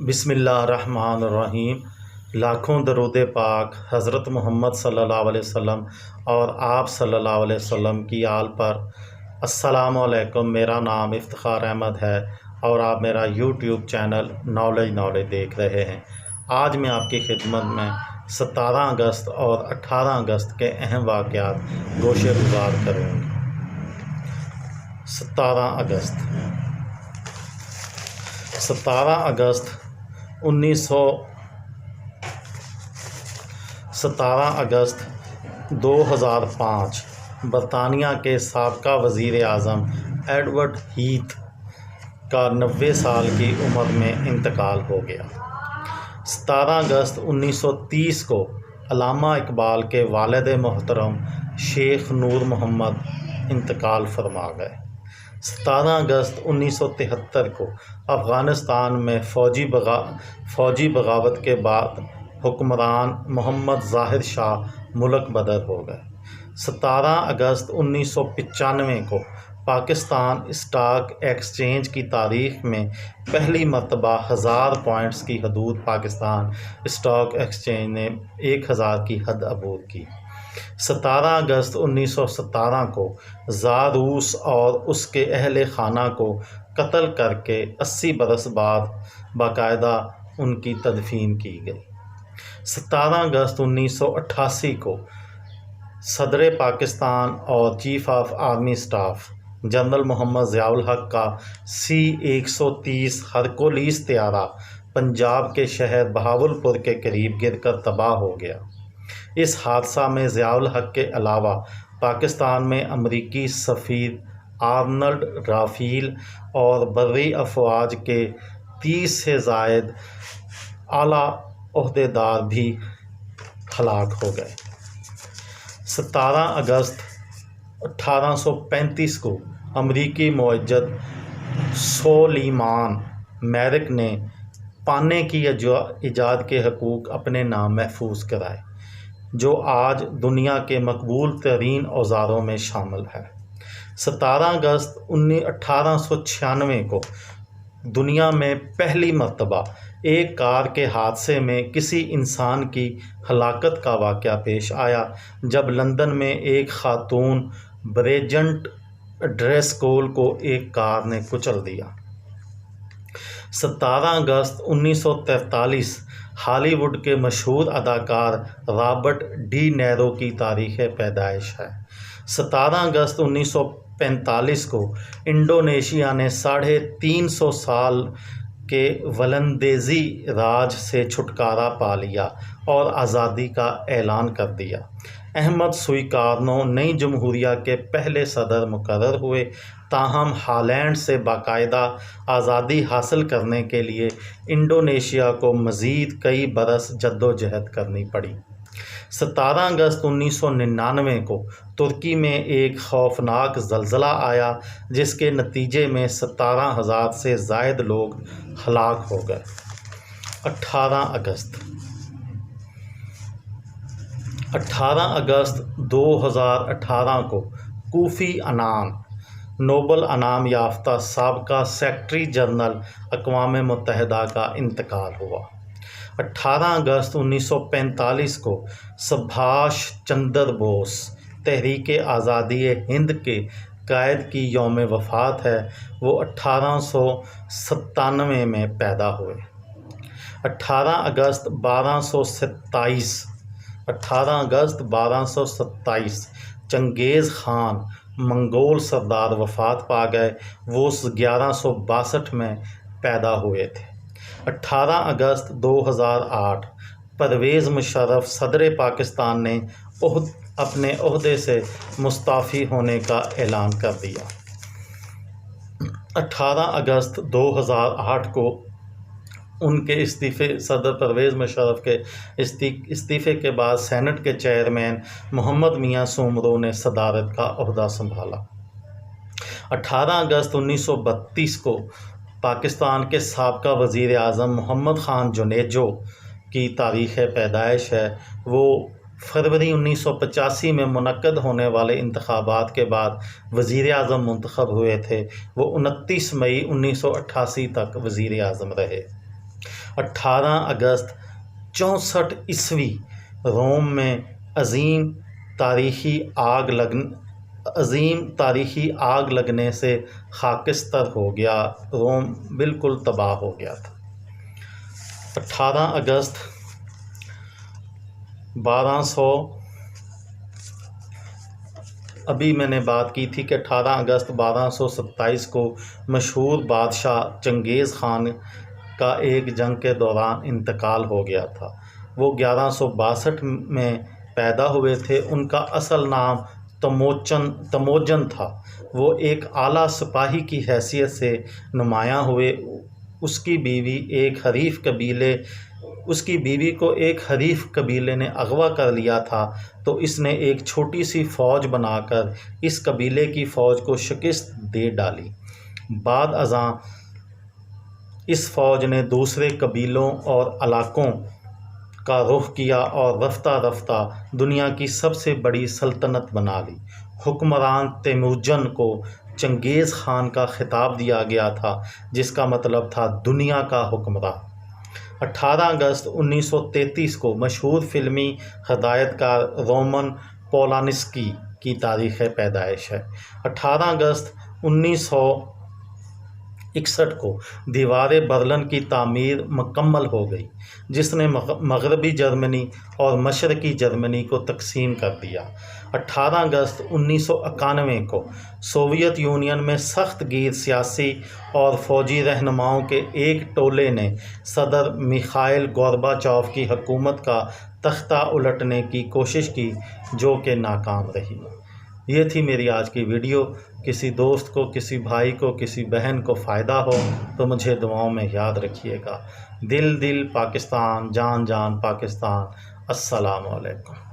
بسم اللہ الرحمن الرحیم۔ لاکھوں درود پاک حضرت محمد صلی اللہ علیہ وسلم اور آپ صلی اللہ علیہ وسلم کی آل پر۔ السلام علیکم، میرا نام افتخار احمد ہے اور آپ میرا یوٹیوب چینل نالج دیکھ رہے ہیں۔ آج میں آپ کی خدمت میں 17 اگست اور 18 اگست کے اہم واقعات گوشے گزار کروں گا۔ 17 اگست 2005 برطانیہ کے سابقہ وزیر اعظم ایڈورڈ ہیتھ کا 90 سال کی عمر میں انتقال ہو گیا۔ 17 اگست 1930 کو علامہ اقبال کے والد محترم شیخ نور محمد انتقال فرما گئے۔ 17 اگست 1973 کو افغانستان میں فوجی بغاوت کے بعد حکمران محمد ظاہر شاہ ملک بدر ہو گئے۔ 17 اگست 1995 کو پاکستان اسٹاک ایکسچینج کی تاریخ میں پہلی مرتبہ 1000 پوائنٹس کی حدود پاکستان اسٹاک ایکسچینج نے 1000 کی حد عبور کی۔ 17 اگست 1917 کو زار روس اور اس کے اہل خانہ کو قتل کر کے 80 برس بعد باقاعدہ ان کی تدفین کی گئی۔ 17 اگست 1988 کو صدر پاکستان اور chief of army staff general Muhammad Zia ul-Haq کا C-130 ہرکولس طیارہ پنجاب کے شہر بہاولپور کے قریب گر کر تباہ ہو گیا۔ اس حادثہ میں ضیاء الحق کے علاوہ پاکستان میں امریکی سفیر آرنلڈ رافیل اور بری افواج کے 30 سے زائد اعلیٰ عہدیدار بھی ہلاک ہو گئے۔ 17 اگست 1835 کو امریکی معجزہ سولیمان میرک نے پانے کی ایجاد کے حقوق اپنے نام محفوظ کرائے، جو آج دنیا کے مقبول ترین اوزاروں میں شامل ہے۔ 17 اگست 1896 کو دنیا میں پہلی مرتبہ ایک کار کے حادثے میں کسی انسان کی ہلاکت کا واقعہ پیش آیا، جب لندن میں ایک خاتون بریجٹ ڈریسکول کو ایک کار نے کچل دیا۔ 17 اگست 1943 ہالی ووڈ کے مشہور اداکار رابرٹ ڈی نیرو کی تاریخ پیدائش ہے۔ 17 اگست 1945 کو انڈونیشیا نے 350 سال کے ولندیزی راج سے چھٹکارا پا لیا اور آزادی کا اعلان کر دیا۔ احمد سویکارنو نئی جمہوریہ کے پہلے صدر مقرر ہوئے، تاہم ہالینڈ سے باقاعدہ آزادی حاصل کرنے کے لیے انڈونیشیا کو مزید کئی برس جدوجہد کرنی پڑی۔ 17 اگست 1999 کو ترکی میں ایک خوفناک زلزلہ آیا، جس کے نتیجے میں 17,000 سے زائد لوگ ہلاک ہو گئے۔ 18 اگست 2018 کو کوفی عنان نوبل انعام یافتہ سابقہ سیکرٹری جنرل اقوام متحدہ کا انتقال ہوا۔ 18 اگست 1945 کو سبھاش چندر بوس تحریک آزادی ہند کے قائد کی یوم وفات ہے۔ وہ 1897 میں پیدا ہوئے۔ 18 اگست 1227 چنگیز خان منگول سردار وفات پا گئے۔ وہ 1162 میں پیدا ہوئے تھے۔ 18 اگست 2008 پرویز مشرف صدر پاکستان نے اپنے عہدے سے مستعفی ہونے کا اعلان کر دیا۔ 18 اگست 2008 کو ان کے صدر پرویز مشرف کے استعفے کے بعد سینٹ کے چیئرمین محمد میاں سومرو نے صدارت کا عہدہ سنبھالا۔ 18 اگست 1932 کو پاکستان کے سابقہ وزیر اعظم محمد خان جونیجو کی تاریخ پیدائش ہے۔ وہ فروری 1985 میں منعقد ہونے والے انتخابات کے بعد وزیر اعظم منتخب ہوئے تھے۔ وہ 29 مئی 1988 تک وزیر اعظم رہے۔ 18 اگست 64 عیسوی روم میں عظیم تاریخی آگ لگنے سے خاکستر ہو گیا، روم بالکل تباہ ہو گیا تھا۔ 18 اگست 1200 ابھی میں نے بات کی تھی کہ 18 اگست 1227 کو مشہور بادشاہ چنگیز خان کا ایک جنگ کے دوران انتقال ہو گیا تھا۔ وہ 1162 میں پیدا ہوئے تھے۔ ان کا اصل نام تموجن تھا۔ وہ ایک اعلیٰ سپاہی کی حیثیت سے نمایاں ہوئے۔ اس کی بیوی کو ایک حریف قبیلے نے اغوا کر لیا تھا، تو اس نے ایک چھوٹی سی فوج بنا کر اس قبیلے کی فوج کو شکست دے ڈالی۔ بعد ازاں اس فوج نے دوسرے قبیلوں اور علاقوں کا رخ کیا اور رفتہ رفتہ دنیا کی سب سے بڑی سلطنت بنا لی۔ حکمران تیموجن کو چنگیز خان کا خطاب دیا گیا تھا، جس کا مطلب تھا دنیا کا حکمراں۔ 18 اگست 1933 کو مشہور فلمی ہدایت کار رومن پولانسکی کی تاریخ پیدائش ہے۔ 18 اگست 1961 کو دیوار برلن کی تعمیر مکمل ہو گئی، جس نے مغربی جرمنی اور مشرقی جرمنی کو تقسیم کر دیا۔ 18 اگست 1991 کو سوویت یونین میں سخت گیر سیاسی اور فوجی رہنماؤں کے ایک ٹولے نے صدر میخائیل گورباچوف کی حکومت کا تختہ الٹنے کی کوشش کی، جو کہ ناکام رہی۔ یہ تھی میری آج کی ویڈیو۔ کسی دوست کو، کسی بھائی کو، کسی بہن کو فائدہ ہو تو مجھے دعاؤں میں یاد رکھیے گا۔ دل پاکستان، جان پاکستان۔ السلام علیکم۔